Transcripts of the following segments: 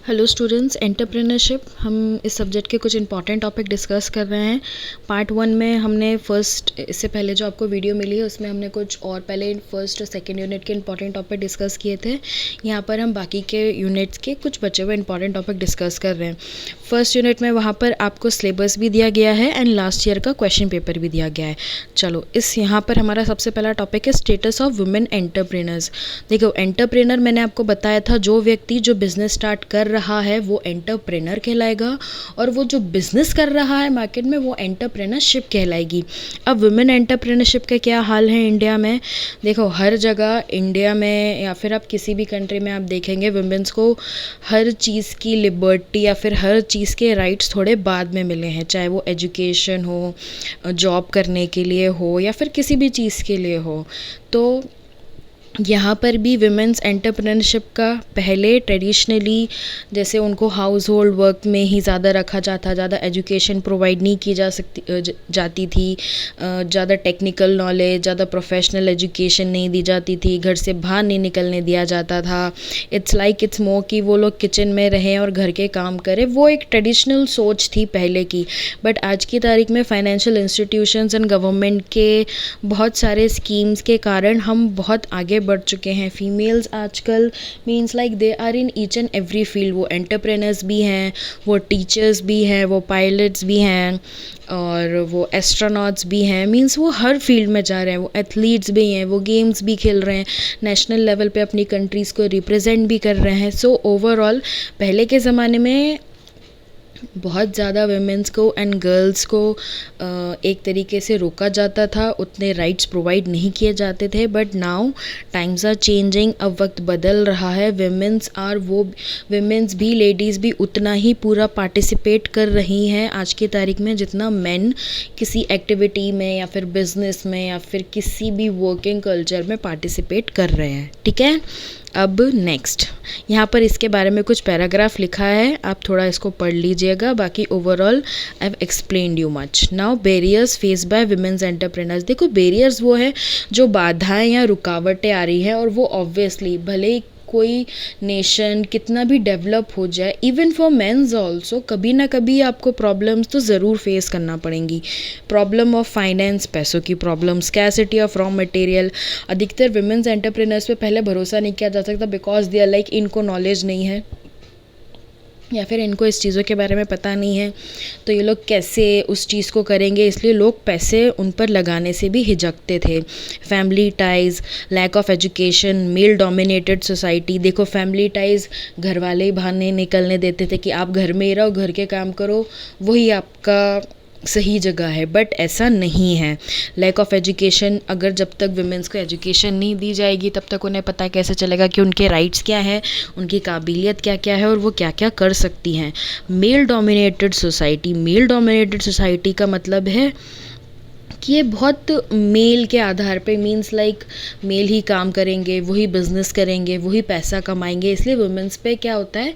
Hello students, entrepreneurship हम इस subject के कुछ इंपॉर्टेंट टॉपिक डिस्कस कर रहे हैं। पार्ट 1 में हमने इससे पहले जो आपको वीडियो मिली है उसमें हमने कुछ और पहले फर्स्ट और सेकंड यूनिट के इंपॉर्टेंट टॉपिक डिस्कस किए थे। यहाँ पर हम बाकी के यूनिट्स के कुछ बचे हुए इंपॉर्टेंट टॉपिक डिस्कस कर रहे हैं। फर्स्ट यूनिट में वहाँ पर आपको सिलेबस भी दिया गया है एंड लास्ट ईयर का क्वेश्चन पेपर भी दिया गया है। चलो, यहाँ पर हमारा सबसे पहला टॉपिक है स्टेटस ऑफ वुमेन एंटरप्रेनर्स। देखो, एंटरप्रेनर मैंने आपको बताया था, जो व्यक्ति जो बिजनेस स्टार्ट कर रहा है वो एंटरप्रेनर कहलाएगा, और वो जो बिजनेस कर रहा है मार्केट में वो एंटरप्रेनरशिप कहलाएगी। अब वुमेन एंटरप्रेनरशिप का क्या हाल है इंडिया में? देखो, हर जगह इंडिया में या फिर आप किसी भी कंट्री में आप देखेंगे वुमेन्स को हर चीज़ की लिबर्टी या फिर हर चीज़ के राइट्स थोड़े बाद में मिले हैं, चाहे वो एजुकेशन हो, जॉब करने के लिए हो या फिर किसी भी चीज़ के लिए हो। तो यहाँ पर भी वुमेन्स एंटरप्रेन्योरशिप का पहले ट्रेडिशनली जैसे उनको हाउस होल्ड वर्क में ही ज़्यादा रखा जाता, ज़्यादा एजुकेशन प्रोवाइड नहीं की जाती थी, ज़्यादा टेक्निकल नॉलेज, ज़्यादा प्रोफेशनल एजुकेशन नहीं दी जाती थी, घर से बाहर नहीं निकलने दिया जाता था। इट्स मोर कि वो लोग किचन में रहें और घर के काम करें। वो एक ट्रेडिशनल सोच थी पहले की। बट आज की तारीख में फाइनेंशियल इंस्टीट्यूशंस एंड गवर्नमेंट के बहुत सारे स्कीम्स के कारण हम बहुत आगे बढ़ चुके हैं। फीमेल्स आजकल means like they are in each and every field. वो एंटरप्रेनर्स भी हैं, वो टीचर्स भी हैं, वो पायलट्स भी हैं और वो एस्ट्रोनॉट्स भी हैं। मीन्स वो हर फील्ड में जा रहे हैं। वो एथलीट्स भी हैं, वो गेम्स भी खेल रहे हैं, नेशनल लेवल पे अपनी कंट्रीज़ को रिप्रेजेंट भी कर रहे हैं। सो ओवरऑल पहले के ज़माने में बहुत ज़्यादा वुमेन्स को एंड गर्ल्स को एक तरीके से रोका जाता था, उतने राइट्स प्रोवाइड नहीं किए जाते थे। But now times are changing, अब वक्त बदल रहा है। वुमेन्स भी, लेडीज़ भी उतना ही पूरा पार्टिसिपेट कर रही हैं आज की तारीख में जितना मेन किसी एक्टिविटी में या फिर बिजनेस में या फिर किसी भी वर्किंग कल्चर में पार्टिसिपेट कर रहे हैं। ठीक है, अब नेक्स्ट यहाँ पर इसके बारे में कुछ पैराग्राफ लिखा है, आप थोड़ा इसको पढ़ लीजिएगा। बाकी overall I have explained you much. Now barriers face by womens entrepreneurs. देखो, बैरियर्स वो है जो बाधाएं या रुकावटें आ रही है, और वो ऑब्वियसली भले ही कोई नेशन कितना भी डेवलप हो जाए, इवन फॉर मेंस ऑल्सो कभी ना कभी आपको प्रॉब्लम्स तो ज़रूर फेस करना पड़ेंगी। प्रॉब्लम ऑफ फाइनेंस, पैसों की problem, scarcity of raw material. अधिकतर वुमेन्स एंटरप्रेनर्स पे पहले भरोसा नहीं किया जा सकता बिकॉज दे आर लाइक इनको नॉलेज नहीं है या फिर इनको इस चीज़ों के बारे में पता नहीं है, तो ये लोग कैसे उस चीज़ को करेंगे, इसलिए लोग पैसे उन पर लगाने से भी हिचकते थे। Family ties, lack of education, male dominated society. देखो, फैमिली टाइज़ घर वाले ही बाहर नहीं निकलने देते थे कि आप घर में ही रहो, घर के काम करो, वही आपका सही जगह है। बट ऐसा नहीं है। लैक ऑफ एजुकेशन, अगर जब तक वुमेन्स को एजुकेशन नहीं दी जाएगी तब तक उन्हें पता कैसे चलेगा कि उनके राइट्स क्या हैं, उनकी काबिलियत क्या क्या है और वो क्या क्या कर सकती हैं। Mail dominated society. Mail dominated society का मतलब है कि ये बहुत मेल के आधार पे, मींस लाइक मेल ही काम करेंगे, वही बिजनेस करेंगे, वही पैसा कमाएंगे, इसलिए वुमेन्स पे क्या होता है,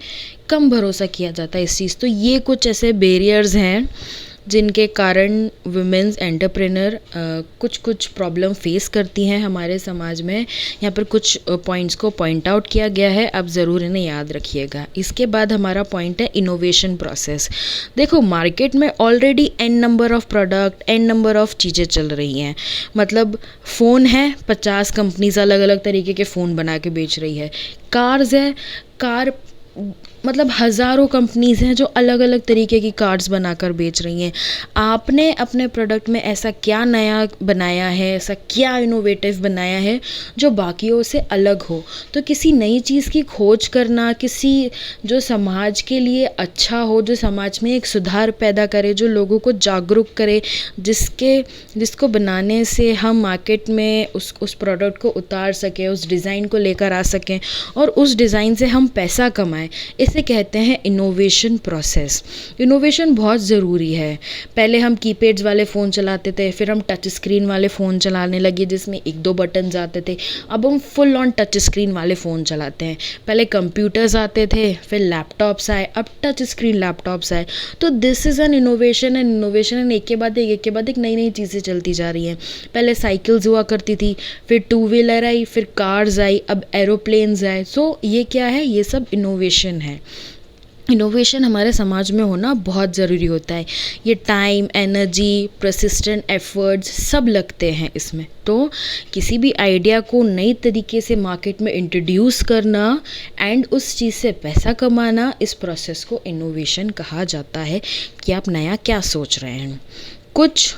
कम भरोसा किया जाता है इस चीज़। तो ये कुछ ऐसे बैरियर्स हैं जिनके कारण वुमेन्स एंटरप्रेनर कुछ प्रॉब्लम फेस करती हैं हमारे समाज में। यहाँ पर कुछ पॉइंट्स को पॉइंट आउट किया गया है, आप ज़रूर इन्हें याद रखिएगा। इसके बाद हमारा पॉइंट है इनोवेशन प्रोसेस। देखो, मार्केट में already n number of product, n number of चीज़ें चल रही हैं। मतलब फ़ोन है, 50 कंपनीज अलग अलग तरीके के फ़ोन बना के बेच रही है। कार्स है, कार मतलब हज़ारों कंपनीज़ हैं जो अलग अलग तरीके की कार्ड्स बनाकर बेच रही हैं। आपने अपने प्रोडक्ट में ऐसा क्या नया बनाया है, ऐसा क्या इनोवेटिव बनाया है जो बाकियों से अलग हो? तो किसी नई चीज़ की खोज करना, किसी जो समाज के लिए अच्छा हो, जो समाज में एक सुधार पैदा करे, जो लोगों को जागरूक करे, जिसको बनाने से हम मार्केट में उस प्रोडक्ट को उतार सकें, उस डिज़ाइन को लेकर आ सकें और उस डिज़ाइन से हम पैसा कमाएं, इसे कहते हैं इनोवेशन प्रोसेस। इनोवेशन बहुत ज़रूरी है। पहले हम कीपैड्स वाले फ़ोन चलाते थे, फिर हम टच स्क्रीन वाले फ़ोन चलाने लगे जिसमें 1-2 बटन्स आते थे। अब हम फुल ऑन टच स्क्रीन वाले फ़ोन चलाते हैं। पहले कंप्यूटर्स आते थे, फिर लैपटॉप्स आए, अब टच स्क्रीन लैपटॉप्स आए। तो this is an innovation and innovation एक के बाद एक नई नई चीज़ें चलती जा रही हैं। पहले साइकिल्स हुआ करती थी, फिर 2 व्हीलर आई, फिर कार्स आई, अब एरोप्लेन्स आए। सो ये क्या है, ये सब इनोवेशन है। इनोवेशन हमारे समाज में होना बहुत ज़रूरी होता है। ये टाइम, एनर्जी, परसिस्टेंट एफर्ट्स सब लगते हैं इसमें। तो किसी भी आइडिया को नई तरीके से मार्केट में इंट्रोड्यूस करना एंड उस चीज़ से पैसा कमाना, इस प्रोसेस को इनोवेशन कहा जाता है कि आप नया क्या सोच रहे हैं। कुछ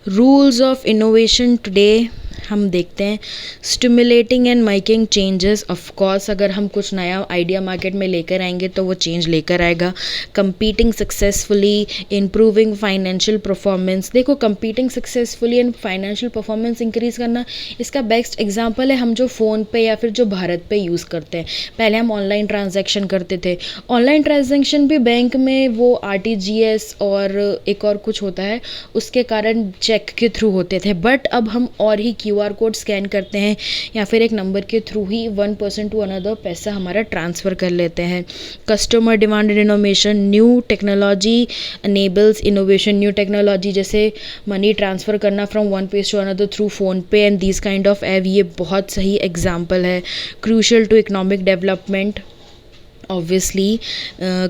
रूल्स ऑफ इनोवेशन टुडे हम देखते हैं। Stimulating and making changes, of course अगर हम कुछ नया आइडिया मार्केट में लेकर आएंगे तो वो चेंज लेकर आएगा। Competing successfully, improving financial performance. देखो, competing successfully and financial performance increase करना, इसका बेस्ट एग्जांपल है हम जो फ़ोन पे या फिर जो भारत पे यूज़ करते हैं। पहले हम ऑनलाइन ट्रांजैक्शन करते थे। ऑनलाइन ट्रांजैक्शन भी बैंक में वो आरटीजीएस और एक और कुछ होता है, उसके कारण चेक के थ्रू होते थे। बट अब हम और ही क्यूआर कोड स्कैन करते हैं या फिर एक नंबर के थ्रू ही वन पर्सन टू अनदर पैसा हमारा ट्रांसफ़र कर लेते हैं। Customer demanded innovation, new technology enables innovation. New technology जैसे मनी ट्रांसफ़र करना from one place to another through phone पे and this kind of app, ये बहुत सही एग्जाम्पल है। Crucial to economic development, obviously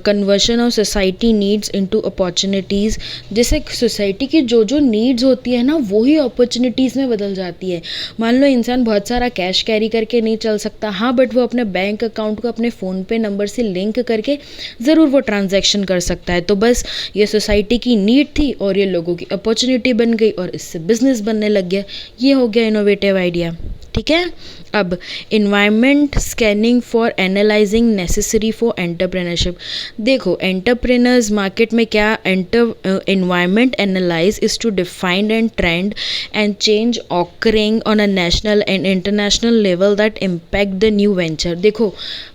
conversion of society needs into opportunities. जैसे society की जो जो नीड्स होती है ना, वही अपॉर्चुनिटीज़ में बदल जाती है। मान लो इंसान बहुत सारा कैश कैरी करके नहीं चल सकता, हाँ, बट वो अपने बैंक अकाउंट को अपने फ़ोन पे नंबर से लिंक करके ज़रूर वो ट्रांजैक्शन कर सकता है। तो बस ये सोसाइटी की नीड थी और ये लोगों की अपॉर्चुनिटी बन गई और इससे बिजनेस बनने लग गया। ये हो गया इनोवेटिव आइडिया। ठीक है। अब environment scanning for analysing necessary for entrepreneurship. देखो, एंटरप्रेनर्स मार्केट में क्या environment analyse is to define and trend and change occurring on a national and international level that impact the new venture. देखो,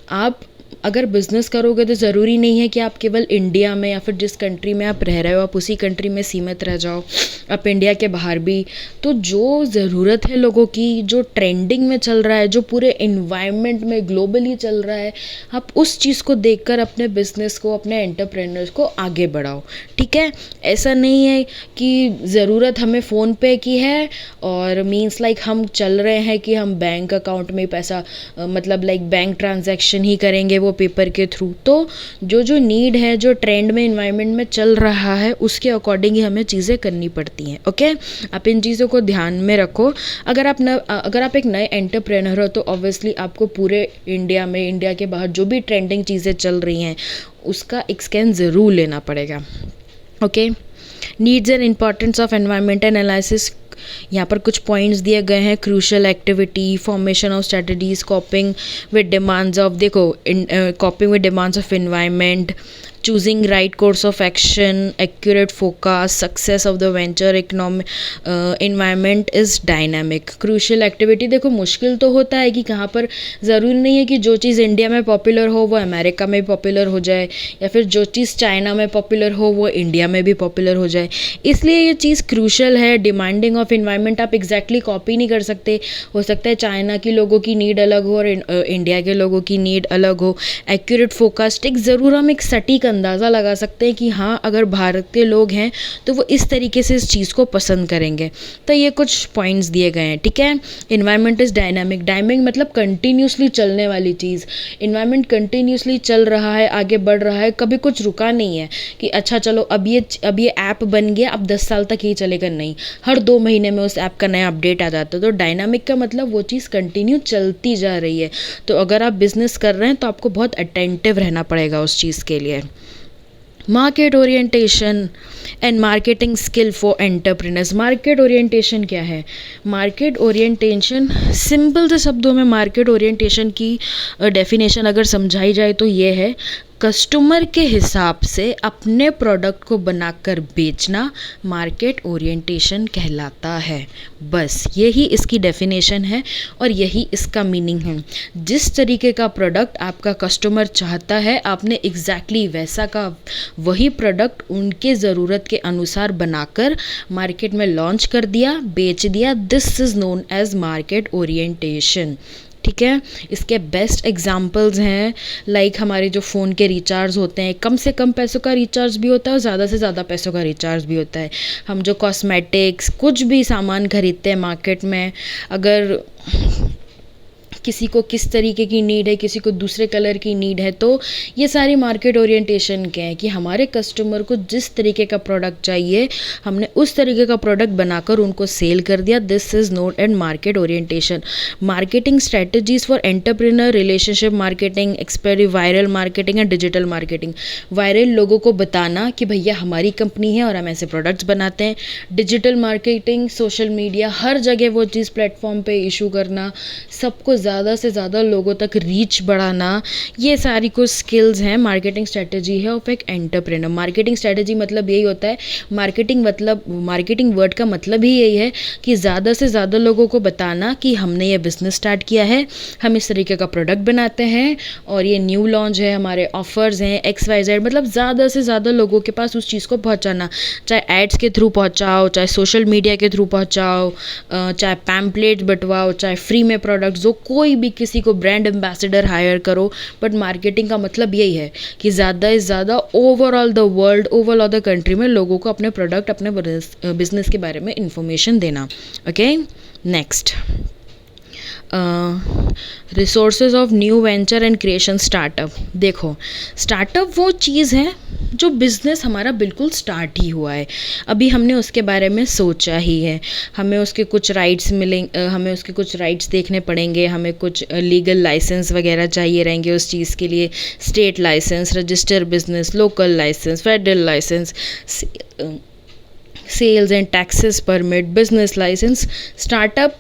आप अगर business करोगे तो ज़रूरी नहीं है कि आप केवल इंडिया में या फिर जिस कंट्री में आप रह रहे हो आप उसी कंट्री में सीमित रह जाओ, आप इंडिया के बाहर भी। तो जो ज़रूरत है लोगों की, जो ट्रेंडिंग में चल रहा है, जो पूरे इन्वायरमेंट में ग्लोबली चल रहा है, आप उस चीज़ को देखकर अपने बिज़नेस को, अपने एंटरप्रेन्योर्स को आगे बढ़ाओ। ठीक है। ऐसा नहीं है कि ज़रूरत हमें फ़ोन पे की है और मीन्स लाइक हम चल रहे हैं कि हम बैंक अकाउंट में पैसा मतलब लाइक बैंक ट्रांजैक्शन ही करेंगे वो पेपर के थ्रू। तो जो जो नीड है, जो ट्रेंड में इन्वायरमेंट में चल रहा है, उसके अकॉर्डिंग ही हमें चीज़ें करनी पड़ती हैं। ओके, आप इन चीज़ों को ध्यान में रखो। अगर आप एक नए एंटरप्रेन्योर हो तो ऑब्वियसली आपको पूरे इंडिया में, इंडिया के बाहर जो भी ट्रेंडिंग चीज़ें चल रही हैं उसका एक स्कैन ज़रूर लेना पड़ेगा। Okay. Needs and importance of environmental analysis, यहाँ पर कुछ पॉइंट्स दिए गए हैं। Crucial activity, formation of strategies, coping with demands of, देखो, coping with demands of environment, choosing right course of action, accurate forecast, success of the venture, economic environment is dynamic. Crucial activity, देखो मुश्किल तो होता है कि कहाँ पर ज़रूरी नहीं है कि जो चीज़ इंडिया में पॉपुलर हो वो अमेरिका में पॉपुलर हो जाए या फिर जो चीज़ चाइना में पॉपुलर हो वो इंडिया में भी पॉपुलर हो जाए। इसलिए ये चीज़ क्रूशल है। डिमांडिंग ऑफ इन्वायरमेंट आप एग्जैक्टली कॉपी नहीं कर सकते। हो सकता है चाइना की लोगों की नीड अलग हो और इंडिया के लोगों की नीड अलग हो। एक्यूरेट फोकास्टिंग, ज़रूर हम एक सटीक अंदाज़ा लगा सकते हैं कि हाँ, अगर भारत के लोग हैं तो वो इस तरीके से इस चीज़ को पसंद करेंगे। तो ये कुछ पॉइंट्स दिए गए हैं। ठीक है। Environment is dynamic. डायनामिक मतलब कंटिन्यूसली चलने वाली चीज़। इन्वायरमेंट कंटिन्यूसली चल रहा है, आगे बढ़ रहा है, कभी कुछ रुका नहीं है कि अच्छा चलो अब ये ऐप बन गया, अब 10 साल तक ही चलेगा। नहीं, हर 2 महीने में उस ऐप का नया अपडेट आ जाता है। तो डायनामिक का मतलब वो चीज़ कंटिन्यू चलती जा रही है। तो अगर आप बिज़नेस कर रहे हैं तो आपको बहुत अटेंटिव रहना पड़ेगा उस चीज़ के लिए। Market orientation and marketing skill for entrepreneurs. Market orientation क्या है? मार्केट ओरिएंटेशन, सिंपल से शब्दों में मार्केट ओरिएंटेशन की डेफिनेशन अगर समझाई जाए तो ये है, कस्टमर के हिसाब से अपने प्रोडक्ट को बनाकर बेचना मार्केट ओरिएंटेशन कहलाता है। बस यही इसकी डेफिनेशन है और यही इसका मीनिंग है। जिस तरीके का प्रोडक्ट आपका कस्टमर चाहता है, आपने एग्जैक्टली वैसा का वही प्रोडक्ट उनके ज़रूरत के अनुसार बनाकर मार्केट में लॉन्च कर दिया, बेच दिया। This is known as market orientation. ठीक है। इसके बेस्ट एग्जाम्पल्स हैं लाइक हमारे जो फ़ोन के रिचार्ज होते हैं, कम से कम पैसों का रिचार्ज भी होता है और ज़्यादा से ज़्यादा पैसों का रिचार्ज भी होता है। हम जो कॉस्मेटिक्स कुछ भी सामान खरीदते हैं मार्केट में, अगर किसी को किस तरीके की नीड है, किसी को दूसरे कलर की नीड है। तो ये सारी मार्केट ओरिएंटेशन के हैं कि हमारे कस्टमर को जिस तरीके का प्रोडक्ट चाहिए हमने उस तरीके का प्रोडक्ट बनाकर उनको सेल कर दिया। This is known and market orientation. Marketing strategies for entrepreneur, relationship marketing, experi, viral marketing and digital marketing. Viral लोगों को बताना कि भैया हमारी कंपनी है और हम ऐसे प्रोडक्ट्स बनाते हैं। डिजिटल मार्केटिंग, सोशल मीडिया, हर जगह वो चीज़ प्लेटफॉर्म पे इशू करना, सबको ज़्यादा से ज़्यादा लोगों तक रीच बढ़ाना, ये सारी कुछ स्किल्स हैं, मार्केटिंग स्ट्रेटजी है ऑफ एक एंटरप्रेन्योर। मार्केटिंग स्ट्रेटजी मतलब यही होता है, मार्केटिंग वर्ड का मतलब ही यही है कि ज़्यादा से ज़्यादा लोगों को बताना कि हमने ये बिज़नेस स्टार्ट किया है, हम इस तरीके का प्रोडक्ट बनाते हैं और ये न्यू लॉन्च है, हमारे ऑफर्स हैं XYZ, मतलब ज़्यादा से ज़्यादा लोगों के पास उस चीज़ को पहुंचाना। चाहे एड्स के थ्रू पहुंचाओ, चाहे सोशल मीडिया के थ्रू पहुंचाओ, चाहे पैम्पलेट बंटवाओ, चाहे फ्री में प्रोडक्ट्स दो, कोई भी किसी को ब्रांड एम्बेसडर हायर करो। बट मार्केटिंग का मतलब यही है कि ज़्यादा से ज़्यादा overall the world, overall the country में लोगों को अपने प्रोडक्ट, अपने बिजनेस के बारे में इंफॉर्मेशन देना। Okay, next, resources of new venture and creation startup. देखो, स्टार्टअप वो चीज़ है जो बिज़नेस हमारा बिल्कुल स्टार्ट ही हुआ है, अभी हमने उसके बारे में सोचा ही है, हमें उसके कुछ राइट्स मिलेंगे, हमें उसके कुछ राइट्स देखने पड़ेंगे, हमें कुछ लीगल लाइसेंस वगैरह चाहिए रहेंगे उस चीज़ के लिए, state licence, register business, local licence, federal licence, sales and taxes permit, business licence. Startup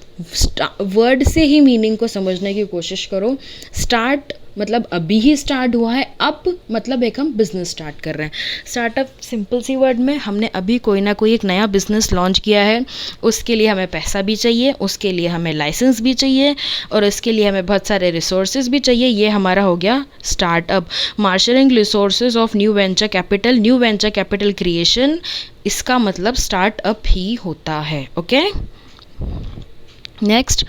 word से ही मीनिंग को समझने की कोशिश करो। स्टार्ट मतलब अभी ही स्टार्ट हुआ है, अप मतलब एक हम बिज़नेस स्टार्ट कर रहे हैं। स्टार्टअप सिंपल सी वर्ड में, हमने अभी कोई ना कोई एक नया बिज़नेस लॉन्च किया है, उसके लिए हमें पैसा भी चाहिए, उसके लिए हमें लाइसेंस भी चाहिए और इसके लिए हमें बहुत सारे रिसोर्सेज भी चाहिए। ये हमारा हो गया startup. Marshalling resources of new venture capital, new venture capital creation, इसका मतलब स्टार्टअप ही होता है। Okay, next,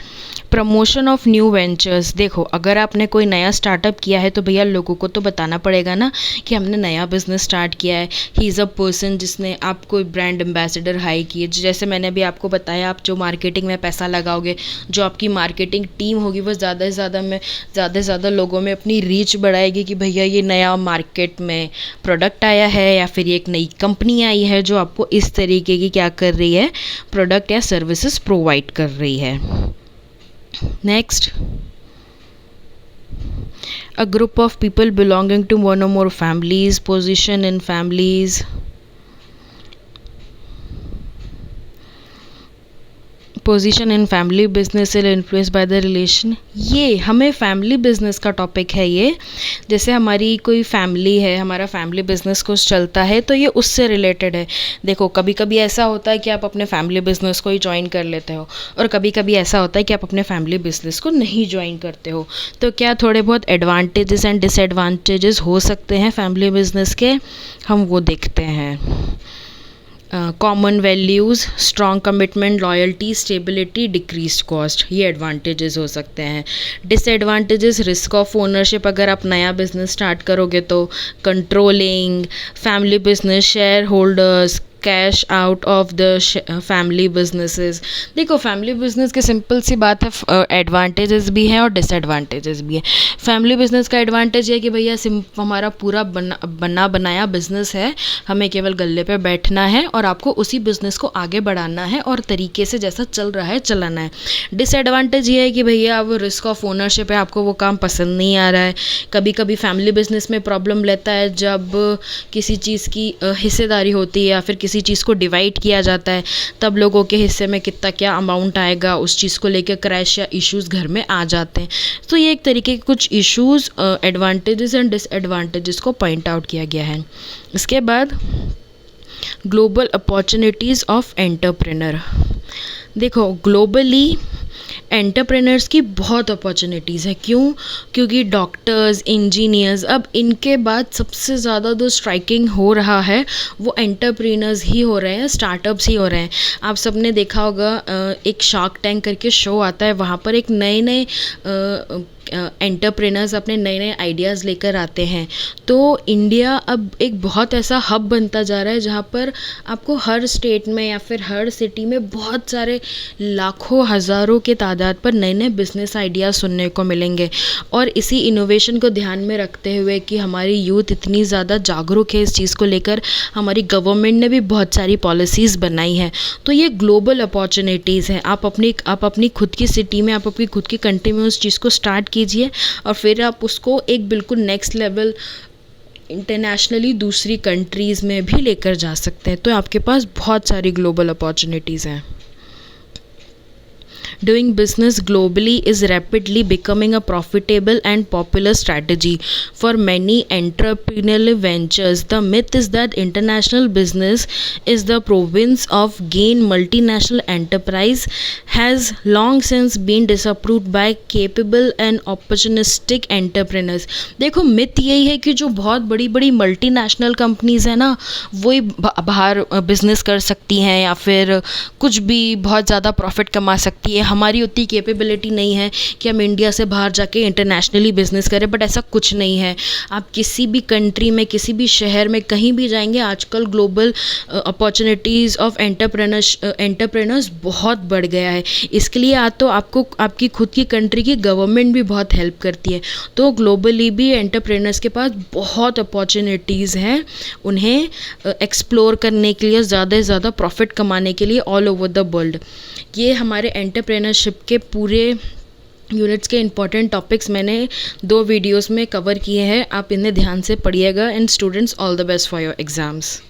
promotion of new ventures. देखो, अगर आपने कोई नया स्टार्टअप किया है तो भैया लोगों को तो बताना पड़ेगा ना कि हमने नया बिजनेस स्टार्ट किया है। ही इज़ अ पर्सन जिसने आपको ब्रांड एम्बेसडर हाई किए, जैसे मैंने अभी आपको बताया, आप जो मार्केटिंग में पैसा लगाओगे, जो आपकी मार्केटिंग टीम होगी वो ज़्यादा से ज़्यादा लोगों में अपनी रीच बढ़ाएगी कि भैया ये नया मार्केट में प्रोडक्ट आया है या फिर एक नई कंपनी आई है जो आपको इस तरीके की क्या कर रही है, प्रोडक्ट या सर्विसेज प्रोवाइड कर रही है। Next, a group of people belonging to one or more families, position in families, position in family business influence by the relation. ये हमें फैमिली बिजनेस का टॉपिक है ये। जैसे हमारी कोई फैमिली है, हमारा फैमिली बिजनेस कुछ चलता है तो ये उससे रिलेटेड है। देखो, कभी कभी ऐसा होता है कि आप अपने फैमिली बिजनेस को ही ज्वाइन कर लेते हो और कभी कभी ऐसा होता है कि आप अपने फैमिली बिजनेस को नहीं ज्वाइन करते हो। तो क्या थोड़े बहुत एडवांटेजेस एंड डिसएडवांटेजेस हो सकते हैं फैमिली बिजनेस के, हम वो देखते हैं। Common values, strong commitment, loyalty, stability, decrease cost, ये एडवांटेजेस हो सकते हैं। डिसएडवांटेजेस, रिस्क ऑफ ओनरशिप, अगर आप नया बिजनेस स्टार्ट करोगे तो controlling, family business, share holders, cash out of the family businesses. देखो, फैमिली बिजनेस की सिंपल सी बात है, एडवांटेजेस भी हैं और डिसएडवांटेजेस भी हैं। फैमिली बिजनेस का एडवांटेज है कि भैया हमारा पूरा बना बनाया बिजनेस है, हमें केवल गल्ले पे बैठना है और आपको उसी बिजनेस को आगे बढ़ाना है और तरीके से जैसा चल रहा है चलाना है। डिसएडवांटेज ये है कि भैया वो रिस्क ऑफ ओनरशिप है, आपको वो काम पसंद नहीं आ रहा है। कभी कभी फैमिली बिजनेस में प्रॉब्लम रहता है जब किसी चीज़ की हिस्सेदारी होती है या फिर किसी चीज़ को डिवाइड किया जाता है, तब लोगों के हिस्से में कितना क्या अमाउंट आएगा, उस चीज़ को लेकर क्रैश या इश्यूज़ घर में आ जाते हैं। तो ये एक तरीके के कुछ इश्यूज़, एडवांटेजेस एंड डिसएडवांटेजेस को पॉइंट आउट किया गया है। इसके बाद ग्लोबल अपॉर्चुनिटीज़ ऑफ एंटरप्रेन्योर। देखो, ग्लोबली एंटरप्रेन्योर्स की बहुत अपॉर्चुनिटीज़ है। क्यों? क्योंकि डॉक्टर्स, इंजीनियर्स, अब इनके बाद सबसे ज़्यादा जो स्ट्राइकिंग हो रहा है वो एंटरप्रेन्योर्स ही हो रहे हैं, स्टार्टअप्स ही हो रहे हैं। आप सब ने देखा होगा, एक शार्क टैंक करके शो आता है, वहाँ पर एक नए नए एंटरप्रेनर्स अपने नए नए आइडियाज़ लेकर आते हैं, तो इंडिया अब एक बहुत ऐसा हब बनता जा रहा है जहाँ पर आपको हर स्टेट में या फिर हर सिटी में बहुत सारे लाखों हज़ारों के तादाद पर नए नए बिजनेस आइडियाज़ सुनने को मिलेंगे। और इसी इनोवेशन को ध्यान में रखते हुए कि हमारी यूथ इतनी ज़्यादा जागरूक है इस चीज़ को लेकर, हमारी गवर्नमेंट ने भी बहुत सारी पॉलिसीज़ बनाई हैं। तो ये ग्लोबल अपॉर्चुनिटीज़ हैं। आप अपनी खुद की सिटी में, आप अपनी खुद की कंट्री में उस चीज़ को स्टार्ट कीजिए और फिर आप उसको एक बिल्कुल नेक्स्ट लेवल इंटरनेशनली दूसरी कंट्रीज़ में भी लेकर जा सकते हैं। तो आपके पास बहुत सारी ग्लोबल अपॉर्चुनिटीज़ हैं। Doing business globally is rapidly becoming a profitable and popular strategy for many entrepreneurial ventures. The myth is that international business is the province of gain. Multinational enterprise has long since been disapproved by capable and opportunistic entrepreneurs. देखो myth यही है कि जो बहुत बड़ी बड़ी multinational companies हैं ना, वही बाहर बिजनेस कर सकती हैं या फिर कुछ भी बहुत ज़्यादा प्रॉफिट कमा सकती है। हमारी उतनी कैपेबिलिटी नहीं है कि हम इंडिया से बाहर जाके इंटरनेशनली बिजनेस करें, बट ऐसा कुछ नहीं है। आप किसी भी कंट्री में, किसी भी शहर में, कहीं भी जाएंगे, आजकल ग्लोबल अपॉर्चुनिटीज़ ऑफ एंटरप्रेनर्स बहुत बढ़ गया है। इसके लिए तो आपको आपकी खुद की कंट्री की गवर्नमेंट भी बहुत हेल्प करती है। तो ग्लोबली भी एंटरप्रेनर्स के पास बहुत अपॉर्चुनिटीज़ हैं उन्हें एक्सप्लोर करने के लिए, ज़्यादा से ज़्यादा प्रॉफिट कमाने के लिए ऑल ओवर द वर्ल्ड। ये हमारे एंटरप्रेन्योरशिप के पूरे यूनिट्स के इंपॉर्टेंट टॉपिक्स मैंने 2 वीडियोस में कवर किए हैं। आप इन्हें ध्यान से पढ़िएगा। And students, all the best for your exams.